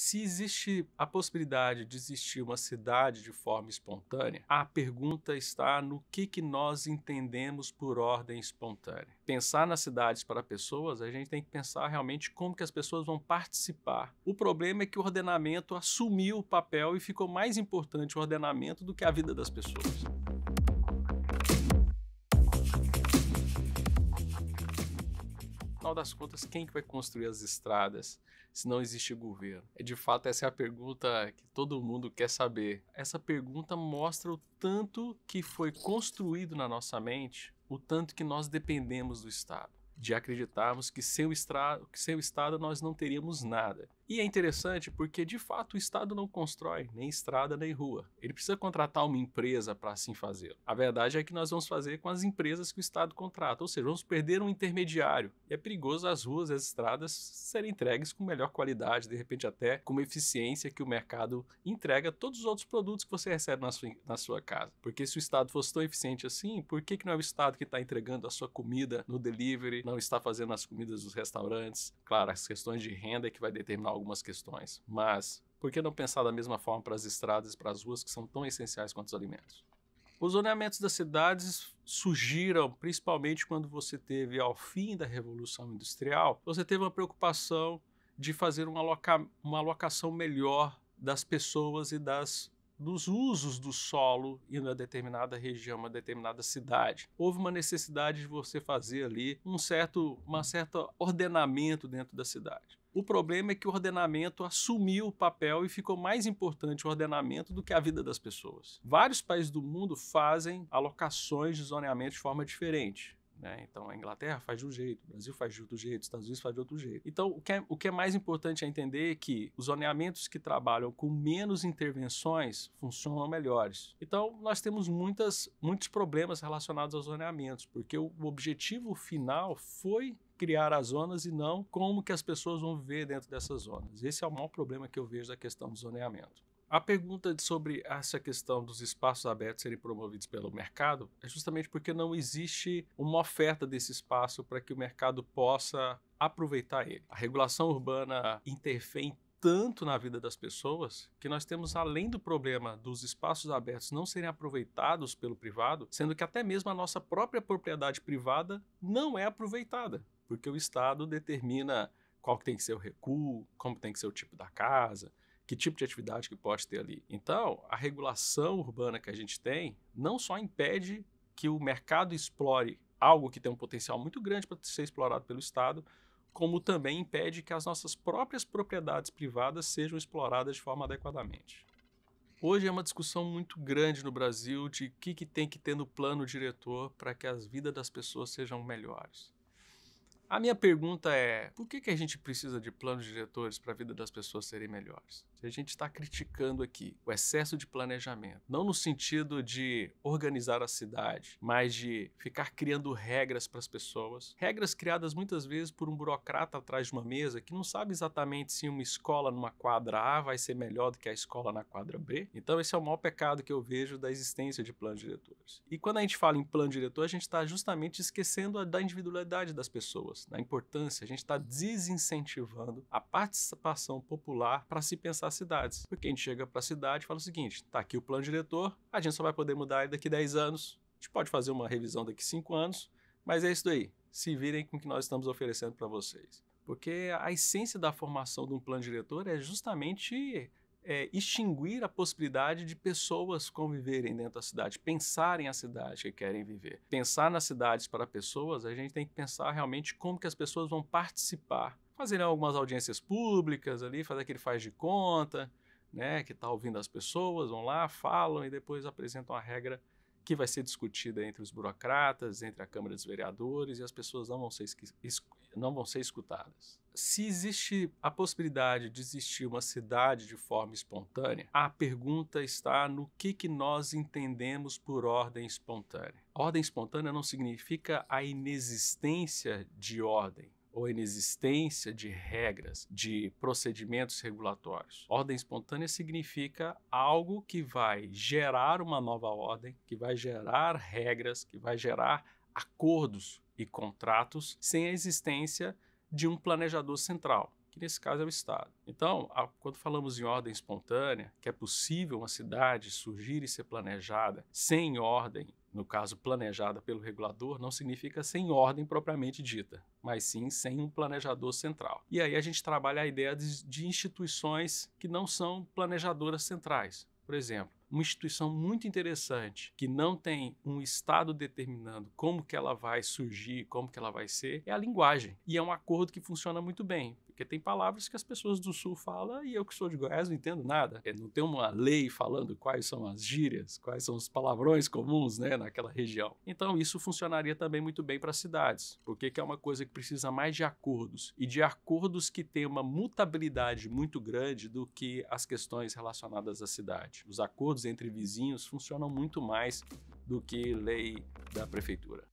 Se existe a possibilidade de existir uma cidade de forma espontânea, a pergunta está no que nós entendemos por ordem espontânea. Pensar nas cidades para pessoas, a gente tem que pensar realmente como que as pessoas vão participar. O problema é que o ordenamento assumiu o papel e ficou mais importante o ordenamento do que a vida das pessoas. Afinal das contas, quem que vai construir as estradas se não existe governo? De fato, essa é a pergunta que todo mundo quer saber. Essa pergunta mostra o tanto que foi construído na nossa mente, o tanto que nós dependemos do Estado, de acreditarmos que sem o Estado nós não teríamos nada. E é interessante porque, de fato, o Estado não constrói nem estrada nem rua. Ele precisa contratar uma empresa para assim fazer. A verdade é que nós vamos fazer com as empresas que o Estado contrata, ou seja, vamos perder um intermediário. E é perigoso as ruas e as estradas serem entregues com melhor qualidade, de repente até com uma eficiência que o mercado entrega todos os outros produtos que você recebe na sua casa. Porque se o Estado fosse tão eficiente assim, por que não é o Estado que está entregando a sua comida no delivery, não está fazendo as comidas dos restaurantes? Claro, as questões de renda é que vai determinar algumas questões, mas por que não pensar da mesma forma para as estradas e para as ruas que são tão essenciais quanto os alimentos? Os zoneamentos das cidades surgiram principalmente quando você teve, ao fim da Revolução Industrial, você teve uma preocupação de fazer uma alocação melhor das pessoas e dos usos do solo em uma determinada região, uma determinada cidade. Houve uma necessidade de você fazer ali um certo ordenamento dentro da cidade. O problema é que o ordenamento assumiu o papel e ficou mais importante o ordenamento do que a vida das pessoas. Vários países do mundo fazem alocações de zoneamento de forma diferente. Então a Inglaterra faz de um jeito, o Brasil faz de outro jeito, os Estados Unidos faz de outro jeito. Então o que é mais importante é entender que os zoneamentos que trabalham com menos intervenções funcionam melhores. Então nós temos muitos problemas relacionados aos zoneamentos, porque o objetivo final foi criar as zonas e não como que as pessoas vão viver dentro dessas zonas. Esse é o maior problema que eu vejo da questão do zoneamento. A pergunta sobre essa questão dos espaços abertos serem promovidos pelo mercado é justamente porque não existe uma oferta desse espaço para que o mercado possa aproveitar ele. A regulação urbana interfere tanto na vida das pessoas que nós temos, além do problema dos espaços abertos não serem aproveitados pelo privado, sendo que até mesmo a nossa própria propriedade privada não é aproveitada, porque o Estado determina qual que tem que ser o recuo, como tem que ser o tipo da casa, que tipo de atividade que pode ter ali. Então, a regulação urbana que a gente tem não só impede que o mercado explore algo que tem um potencial muito grande para ser explorado pelo Estado, como também impede que as nossas próprias propriedades privadas sejam exploradas de forma adequadamente. Hoje é uma discussão muito grande no Brasil de o que tem que ter no plano diretor para que as vidas das pessoas sejam melhores. A minha pergunta é, por que a gente precisa de planos diretores para a vida das pessoas serem melhores? Se a gente está criticando aqui o excesso de planejamento, não no sentido de organizar a cidade, mas de ficar criando regras para as pessoas, regras criadas muitas vezes por um burocrata atrás de uma mesa que não sabe exatamente se uma escola numa quadra A vai ser melhor do que a escola na quadra B. Então esse é o maior pecado que eu vejo da existência de planos diretores. E quando a gente fala em plano diretor, a gente está justamente esquecendo da individualidade das pessoas, da importância, a gente está desincentivando a participação popular para se pensar cidades. Porque a gente chega para a cidade e fala o seguinte, está aqui o plano diretor, a gente só vai poder mudar ele daqui 10 anos, a gente pode fazer uma revisão daqui 5 anos, mas é isso daí, se virem com o que nós estamos oferecendo para vocês. Porque a essência da formação de um plano diretor é justamente extinguir a possibilidade de pessoas conviverem dentro da cidade, pensarem a cidade que querem viver. Pensar nas cidades para pessoas, a gente tem que pensar realmente como que as pessoas vão participar. Fazer algumas audiências públicas ali, fazer aquele faz de conta, que está ouvindo as pessoas, vão lá, falam e depois apresentam a regra que vai ser discutida entre os burocratas, entre a Câmara dos Vereadores, e as pessoas não vão ser escutadas. Se existe a possibilidade de existir uma cidade de forma espontânea, a pergunta está no que nós entendemos por ordem espontânea. Ordem espontânea não significa a inexistência de ordem, ou inexistência de regras, de procedimentos regulatórios. Ordem espontânea significa algo que vai gerar uma nova ordem, que vai gerar regras, que vai gerar acordos e contratos sem a existência de um planejador central, que nesse caso é o Estado. Então, quando falamos em ordem espontânea, que é possível uma cidade surgir e ser planejada sem ordem, no caso planejada pelo regulador, não significa sem ordem propriamente dita, mas sim sem um planejador central. E aí a gente trabalha a ideia de instituições que não são planejadoras centrais. Por exemplo, uma instituição muito interessante que não tem um Estado determinando como que ela vai surgir, como que ela vai ser, é a linguagem. E é um acordo que funciona muito bem, porque tem palavras que as pessoas do Sul falam e eu que sou de Goiás não entendo nada. Não tem uma lei falando quais são as gírias, quais são os palavrões comuns, né, naquela região. Então isso funcionaria também muito bem para cidades, porque é uma coisa que precisa mais de acordos, e de acordos que têm uma mutabilidade muito grande do que as questões relacionadas à cidade. Os acordos entre vizinhos funcionam muito mais do que lei da prefeitura.